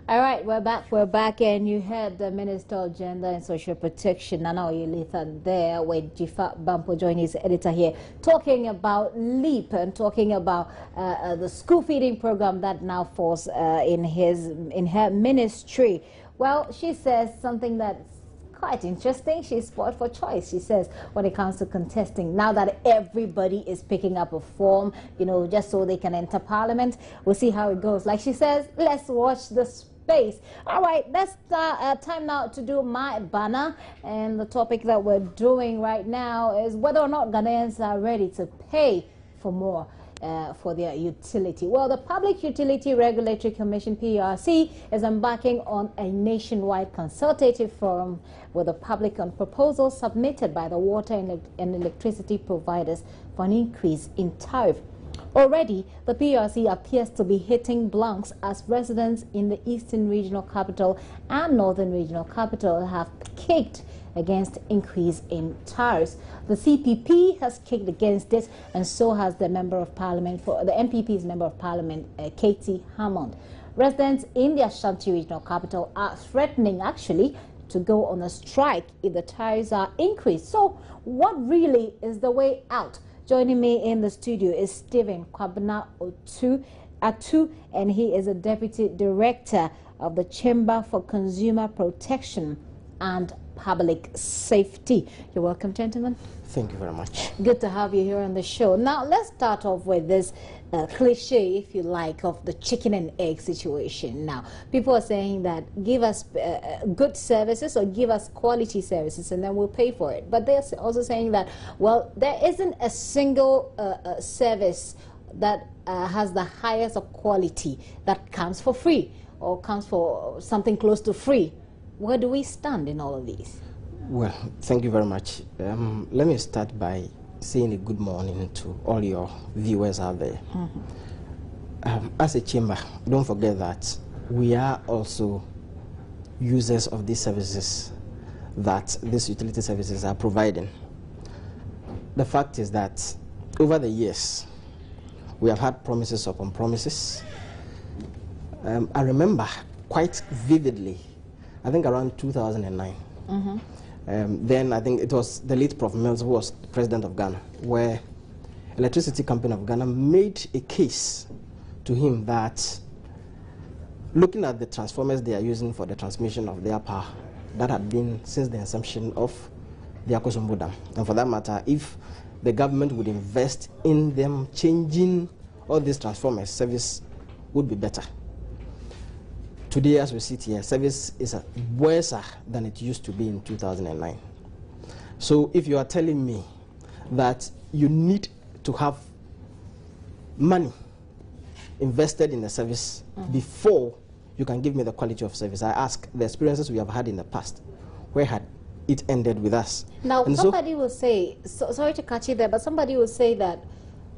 All right, we're back, and you heard the Minister of Gender and Social Protection, Nana Oyelithan, there with Jifa Bampo joining his editor here, talking about LEAP and talking about the school feeding program that now falls in her ministry. Well, she says something that's quite interesting. She's spoiled for choice, she says, when it comes to contesting. Now that everybody is picking up a form, you know, just so they can enter Parliament, we'll see how it goes. Like she says, let's watch the space. All right, let's time now to do my banner. And the topic that we're doing right now is whether or not Ghanaians are ready to pay for more for their utility. Well, the Public Utility Regulatory Commission, PURC, is embarking on a nationwide consultative forum with the public on proposals submitted by the water and electricity providers for an increase in tariff. Already, the PURC appears to be hitting blanks as residents in the Eastern Regional Capital and Northern Regional Capital have kicked against increase in tariffs. The CPP has kicked against it, and so has the Member of Parliament for the MPP's Member of Parliament, Katie Hammond. Residents in the Ashanti Regional Capital are threatening, actually, to go on a strike if the tariffs are increased. So, what really is the way out? Joining me in the studio is Stephen Kwabena Atu, and he is a Deputy Director of the Chamber for Consumer Protection and Public Safety. You're welcome, gentlemen. Thank you very much. Good to have you here on the show. Now, let's start off with this cliche, if you like, of the chicken and egg situation. Now, people are saying that give us good services or give us quality services and then we'll pay for it. But they're also saying that, well, there isn't a single service that has the highest of quality that comes for free or comes for something close to free. Where do we stand in all of these? Well, thank you very much. Let me start by saying a good morning to all your viewers out there. As a chamber, don't forget that we are also users of these services that these utility services are providing. The fact is that over the years, we have had promises upon promises. I remember quite vividly, I think around 2009. Then I think it was the late Prof. Mills who was the president of Ghana, where Electricity Company of Ghana made a case to him that looking at the transformers they are using for the transmission of their power, that had been since the inception of the Akosombo Dam. And for that matter, if the government would invest in them changing all these transformers, service would be better. Today, as we sit here, service is worse than it used to be in 2009. So if you are telling me that you need to have money invested in the service before you can give me the quality of service, I ask the experiences we have had in the past, where had it ended with us? Now, and somebody will say, sorry to cut you there, but somebody will say that,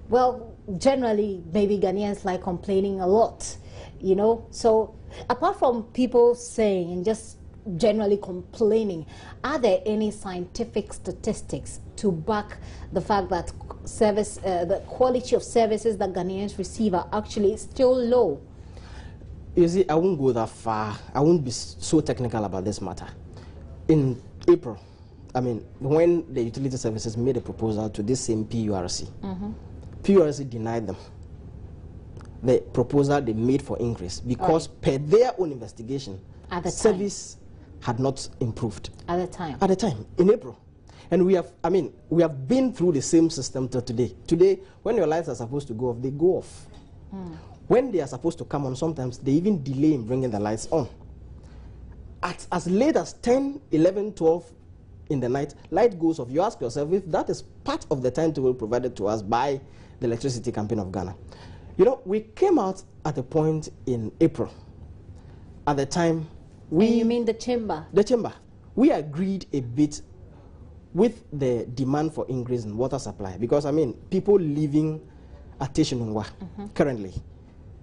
well, generally, maybe Ghanaians like complaining a lot, you know, so apart from people saying and just generally complaining, are there any scientific statistics to back the fact that the quality of services that Ghanaians receive are actually still low? You see, I won't go that far. I won't be so technical about this matter. In April, I mean, when the utility services made a proposal to this same PURC, PURC denied them the proposal they made for increase because per their own investigation, service had not improved. At the time? At the time, in April. And we have, I mean, we have been through the same system till today. Today, when your lights are supposed to go off, they go off. When they are supposed to come on, sometimes they even delay in bringing the lights on. At as late as 10, 11, 12 in the night, light goes off. You ask yourself if that is part of the timetable provided to us by the Electricity Company of Ghana. You know, we came out at a point in April. At the time, and you mean the chamber? The chamber. We agreed a bit with the demand for increase in water supply because, I mean, people living at Teshinungwa currently,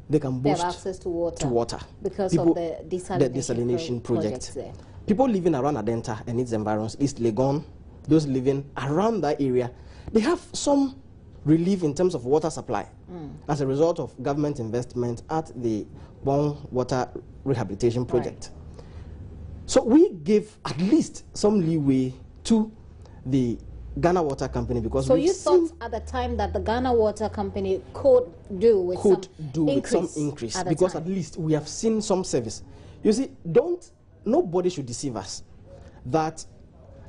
they can boost have access to water because people, of the desalination project. People living around Adenta and its environs, East Legon, those living around that area, they have some relief in terms of water supply as a result of government investment at the Bon Water Rehabilitation Project. Right. So we give at least some leeway to the Ghana Water Company, because so you thought at the time that the Ghana Water Company could do with some increase because at least we have seen some service. You see, nobody should deceive us that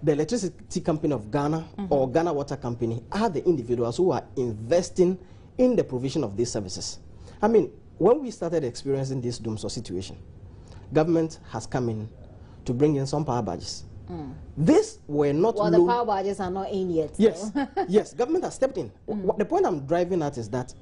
the Electricity Company of Ghana or Ghana Water Company are the individuals who are investing in the provision of these services. I mean, when we started experiencing this doomsday situation, government has come in to bring in some power badges. These were not the power badges are not in yet. Yes, so. Yes, government has stepped in. The point I'm driving at is that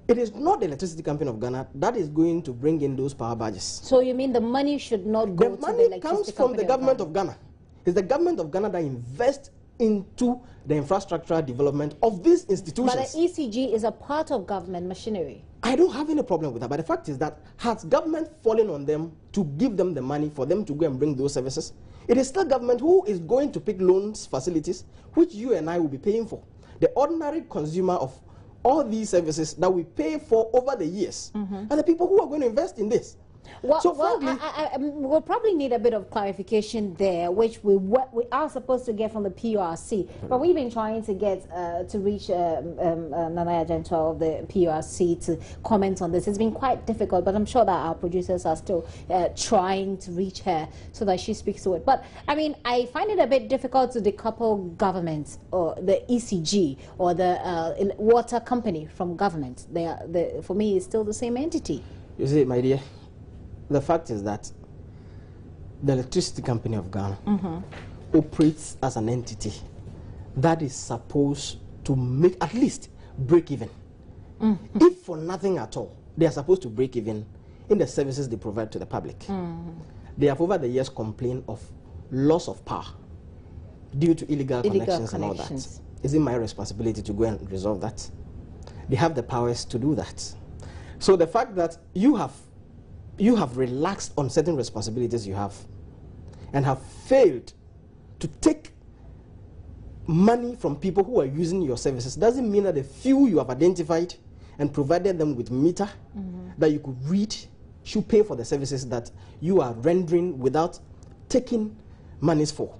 it is not the Electricity Company of Ghana that is going to bring in those power badges. So you mean the money should not go to the Electricity Company? The money comes from the government of Ghana. It's the government of Ghana that invests into the infrastructural development of these institutions. But the ECG is a part of government machinery. I don't have any problem with that, but the fact is that has government fallen on them to give them the money for them to go and bring those services? It is still government who is going to pick loans facilities, which you and I will be paying for. The ordinary consumer of all these services that we pay for over the years are the people who are going to invest in this. Well, we'll probably need a bit of clarification there, which we are supposed to get from the PURC. But we've been trying to get to reach Nana Agenta of the PURC to comment on this. It's been quite difficult, but I'm sure that our producers are still trying to reach her so that she speaks to it. But I mean, I find it a bit difficult to decouple government or the ECG or the water company from government. For me, it's still the same entity. You see, my dear, the fact is that the Electricity Company of Ghana operates as an entity that is supposed to make at least break even. If for nothing at all, they are supposed to break even in the services they provide to the public. They have over the years complained of loss of power due to illegal connections and all that. Is it my responsibility to go and resolve that? They have the powers to do that. So the fact that you have relaxed on certain responsibilities you have and have failed to take money from people who are using your services doesn't mean that the few you have identified and provided them with meter that you could read should pay for the services that you are rendering without taking monies for.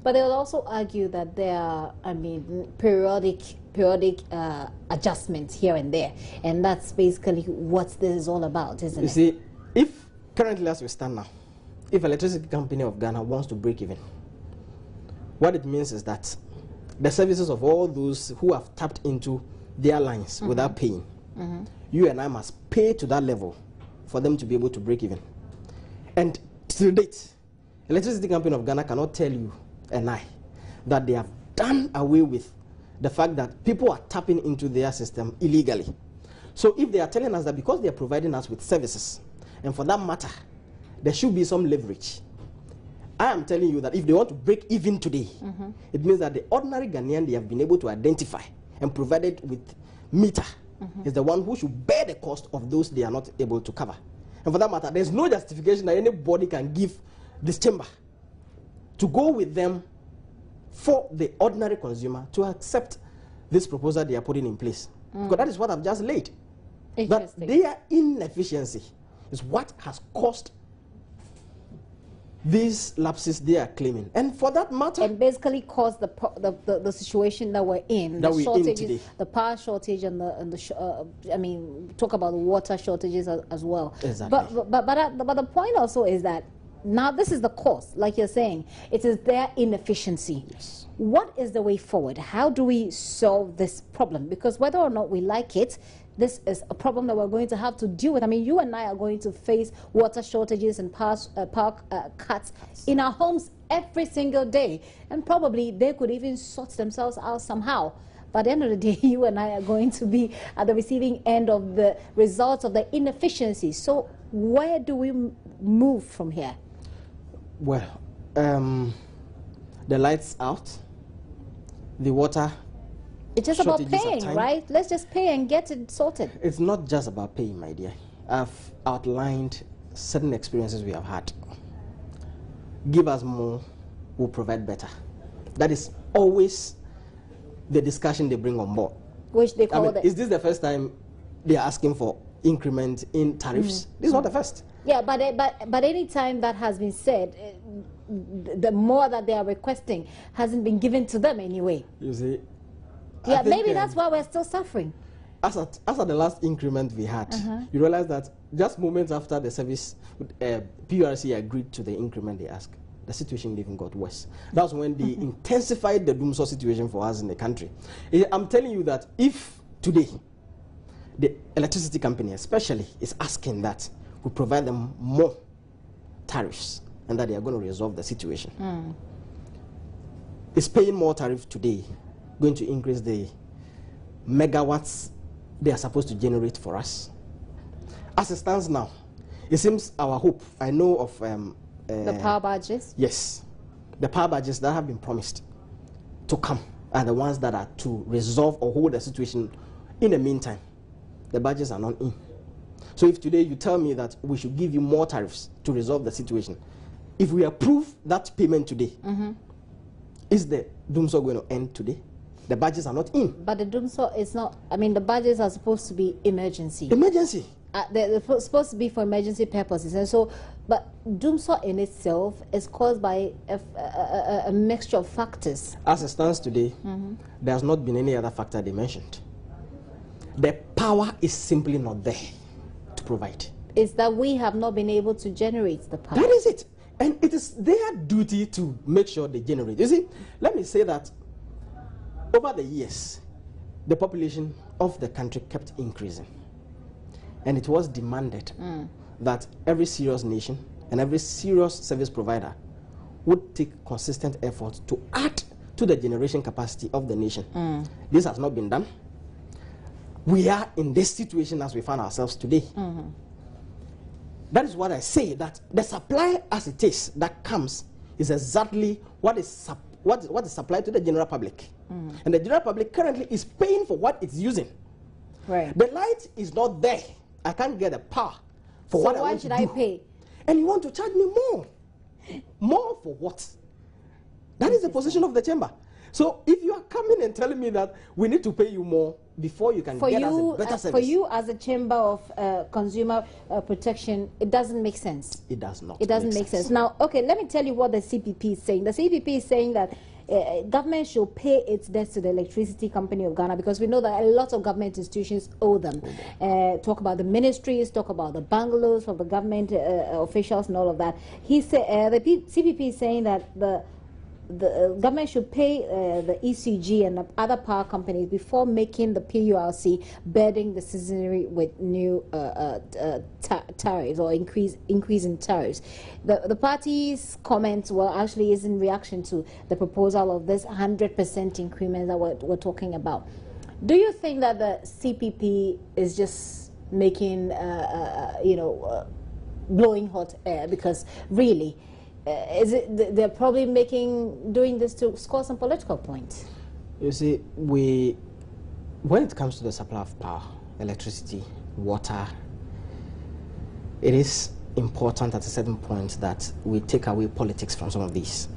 But they will also argue that there are, I mean, periodic adjustments here and there, and that's basically what this is all about, isn't it? You see, if currently as we stand now, if Electricity Company of Ghana wants to break even, what it means is that the services of all those who have tapped into their lines without paying, you and I must pay to that level for them to be able to break even. And to date, Electricity Company of Ghana cannot tell you and I that they have done away with the fact that people are tapping into their system illegally. So if they are telling us that because they are providing us with services, and for that matter, there should be some leverage, I am telling you that if they want to break even today, it means that the ordinary Ghanaian they have been able to identify and provided with meter is the one who should bear the cost of those they are not able to cover. And for that matter, there's no justification that anybody can give this chamber to go with them for the ordinary consumer to accept this proposal they are putting in place. Because that is what I've just laid. That their inefficiency is what has caused these lapses they are claiming, and for that matter, and basically caused the situation that we're in, the shortages, the power shortage, and I mean, talk about the water shortages as well. Exactly. But the point also is that now this is the cause, like you're saying, it is their inefficiency. Yes. What is the way forward? How do we solve this problem? Because whether or not we like it, this is a problem that we're going to have to deal with. I mean, you and I are going to face water shortages and power cuts in our homes every single day. And probably they could even sort themselves out somehow. But at the end of the day, you and I are going to be at the receiving end of the results of the inefficiency. So where do we move from here? Well, the lights out, the water. It's just about paying, right? Let's just pay and get it sorted. It's not just about paying, my dear. I've outlined certain experiences we have had. Give us more, we'll provide better. That is always the discussion they bring on board. Which they call is this the first time they are asking for increment in tariffs? This is not the first. Yeah, but any time that has been said, the more that they are requesting hasn't been given to them anyway. You see? Yeah, maybe that's why we're still suffering. As at the last increment we had, you realize that just moments after the service, PURC agreed to the increment they asked, the situation even got worse. That was when they intensified the doomsday situation for us in the country. I'm telling you that if today, the electricity company especially is asking that we provide them more tariffs and that they are going to resolve the situation. Is paying more tariff today going to increase the megawatts they are supposed to generate for us? As it stands now, it seems our hope, I know of the power badges? Yes. The power badges that have been promised to come are the ones that are to resolve or hold the situation in the meantime. The badges are not in. So if today you tell me that we should give you more tariffs to resolve the situation, if we approve that payment today, is the doomsday going to end today? The badges are not in. But the doomsday is not, I mean, the badges are supposed to be emergency. Emergency. They're supposed to be for emergency purposes. And so, but doomsday in itself is caused by a mixture of factors. As it stands today, there has not been any other factor they mentioned. The power is simply not there to provide. It's that we have not been able to generate the power. That is it. And it is their duty to make sure they generate. You see, let me say that over the years, the population of the country kept increasing. And it was demanded that every serious nation and every serious service provider would take consistent effort to add to the generation capacity of the nation. This has not been done. We are in this situation as we find ourselves today. That is what I say, that the supply as it is that comes is exactly what is supplied to the general public. And the general public currently is paying for what it's using. Right. The light is not there. I can't get a power for what I want to do. So why should I pay? And you want to charge me more. More for what? That is the position of the chamber. So if you are coming and telling me that we need to pay you more before you can get us a better service. For you as a chamber of consumer protection, it doesn't make sense. It does not. It doesn't make sense. Now, okay, let me tell you what the CPP is saying. The CPP is saying that government should pay its debts to the Electricity Company of Ghana, because we know that a lot of government institutions owe them. Talk about the ministries, talk about the bungalows of the government officials and all of that. He said the CPP is saying that the government should pay the ECG and the other power companies before making the PURC burden the citizenry with new tariffs or increase in tariffs. The party's comments were actually is in reaction to the proposal of this 100% increment that we're talking about. Do you think that the CPP is just making, blowing hot air? Because really, is it they're probably doing this to score some political points? You see, when it comes to the supply of power, electricity, water, it is important at a certain point that we take away politics from some of these.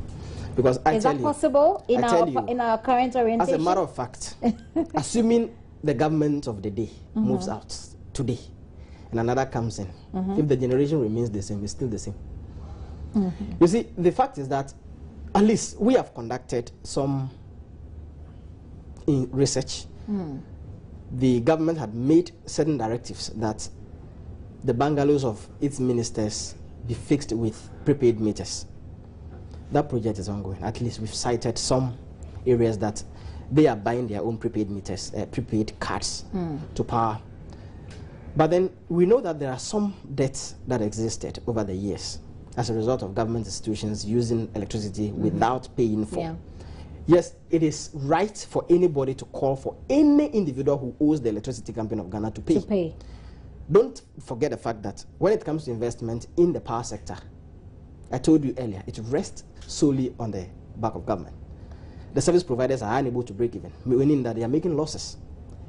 Because is that possible in our current orientation? As a matter of fact, assuming the government of the day moves out today and another comes in, if the generation remains the same, it's still the same. You see, the fact is that at least we have conducted some research. The government had made certain directives that the bungalows of its ministers be fixed with prepaid meters. That project is ongoing. At least we've cited some areas that they are buying their own prepaid meters, prepaid cards to power. But then we know that there are some debts that existed over the years as a result of government institutions using electricity without paying for. Yeah. Yes, it is right for anybody to call for any individual who owes the Electricity Company of Ghana to pay. Don't forget the fact that when it comes to investment in the power sector, I told you earlier, it rests solely on the back of government. The service providers are unable to break even, meaning that they are making losses.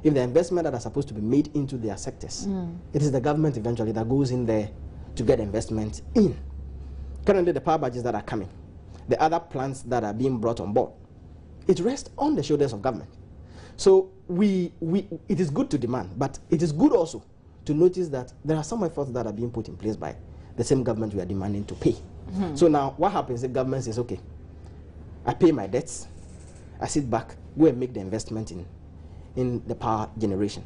If the investment that are supposed to be made into their sectors, it is the government eventually that goes in there to get investment in. Currently, the power budgets that are coming, the other plants that are being brought on board, it rests on the shoulders of government. So it is good to demand, but it is good also to notice that there are some efforts that are being put in place by the same government we are demanding to pay. So now what happens if government says, okay, I pay my debts, I sit back, go and make the investment in the power generation.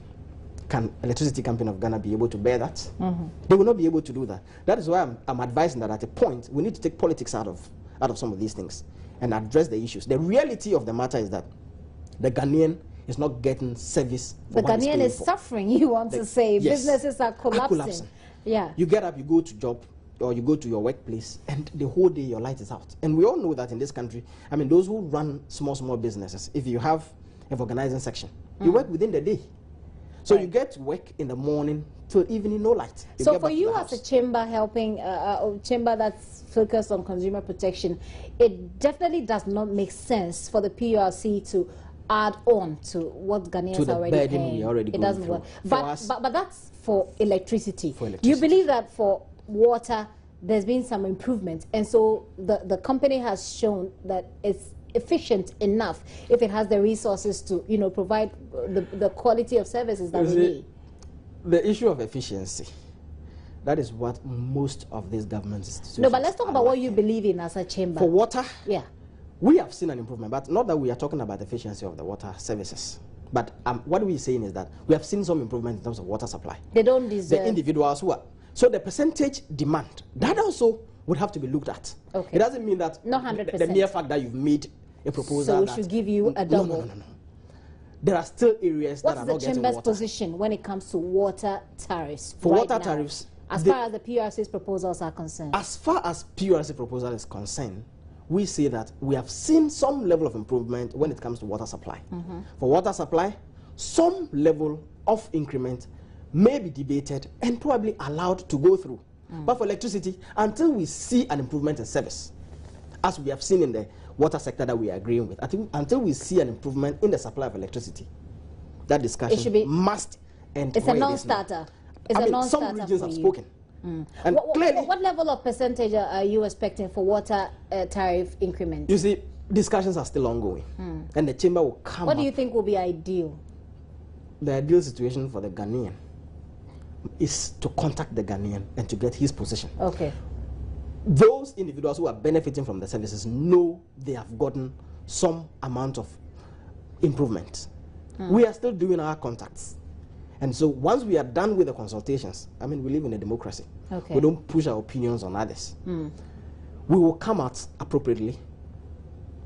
Can Electricity Company of Ghana be able to bear that? They will not be able to do that. That is why I'm advising that at a point we need to take politics out of some of these things and address the issues. The reality of the matter is that the Ghanaian is not getting service. The Ghanaian is suffering, you want to say. Yes, businesses are collapsing. Yeah. You get up, you go to job, or you go to your workplace, and the whole day your light is out. And we all know that in this country, I mean, those who run small businesses, if you have an organizing section, you work within the day. So you get to work in the morning till evening, no light. So for you as a chamber helping, chamber that's focused on consumer protection, it definitely does not make sense for the PURC to add on to what Ghanaians are already paying. It doesn't work. But that's for electricity. Do you believe that for water there's been some improvement, and so the company has shown that it's efficient enough if it has the resources to, you know, provide the quality of services that we need? The issue of efficiency, that is what most of these government institutions. No, but let's talk about what you believe in as a chamber. For water, yeah, we have seen an improvement, but not that we are talking about the efficiency of the water services. But what we're saying is that we have seen some improvement in terms of water supply. They don't deserve. The individuals who are. So the percentage demand, that also would have to be looked at. Okay. It doesn't mean that not 100%. The mere fact that you've made a proposal. So we should give you a double. No. There are still areas that are not getting water. What's the chamber's position when it comes to water tariffs? For water tariffs, as far as the PURC's proposals are concerned. As far as PURC proposal is concerned, we say that we have seen some level of improvement when it comes to water supply. For water supply, some level of increment may be debated and probably allowed to go through. But for electricity, until we see an improvement in service, as we have seen in the water sector that we are agreeing with, I think until we see an improvement in the supply of electricity, that discussion must end. It's a non-starter. Some regions have spoken. And what level of percentage are you expecting for water tariff increment? You see, discussions are still ongoing, and the chamber will come. What do you think will be ideal? The ideal situation for the Ghanaian is to contact the Ghanaian and to get his position. Okay. Those individuals who are benefiting from the services know they have gotten some amount of improvement. We are still doing our contacts. And so once we are done with the consultations, I mean, we live in a democracy. Okay. We don't push our opinions on others. We will come out appropriately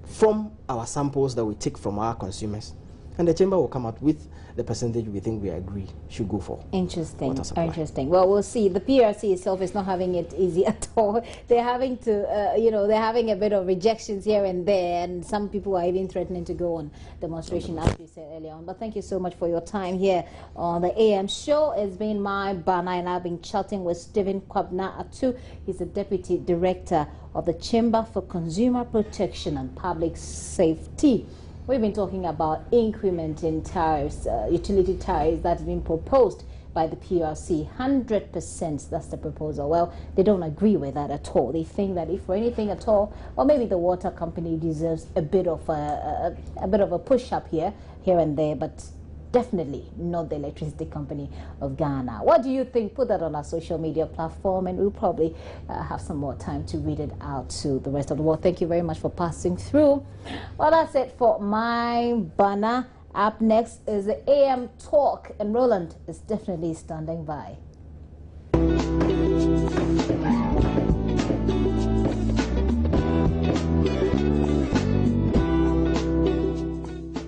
from our samples that we take from our consumers, and the chamber will come out with the percentage we think we agree should go for. Interesting. Interesting. Well, we'll see. The PURC itself is not having it easy at all. They're having to, they're having a bit of rejections here and there, and some people are even threatening to go on demonstration, as we said earlier on. But thank you so much for your time here on the AM show. It's been my banner, and I've been chatting with Stephen Kwabna Atu. He's the Deputy Director of the Chamber for Consumer Protection and Public Safety. We've been talking about increment in tariffs, utility tariffs that's been proposed by the PURC. 100%, that's the proposal. Well, they don't agree with that at all. They think that if for anything at all, or maybe the water company deserves a bit of a push up here and there, but definitely not the Electricity Company of Ghana. What do you think? Put that on our social media platform, and we'll probably have some more time to read it out to the rest of the world. Thank you very much for passing through. Well, that's it for my banner. Up next is the AM Talk, and Roland is definitely standing by.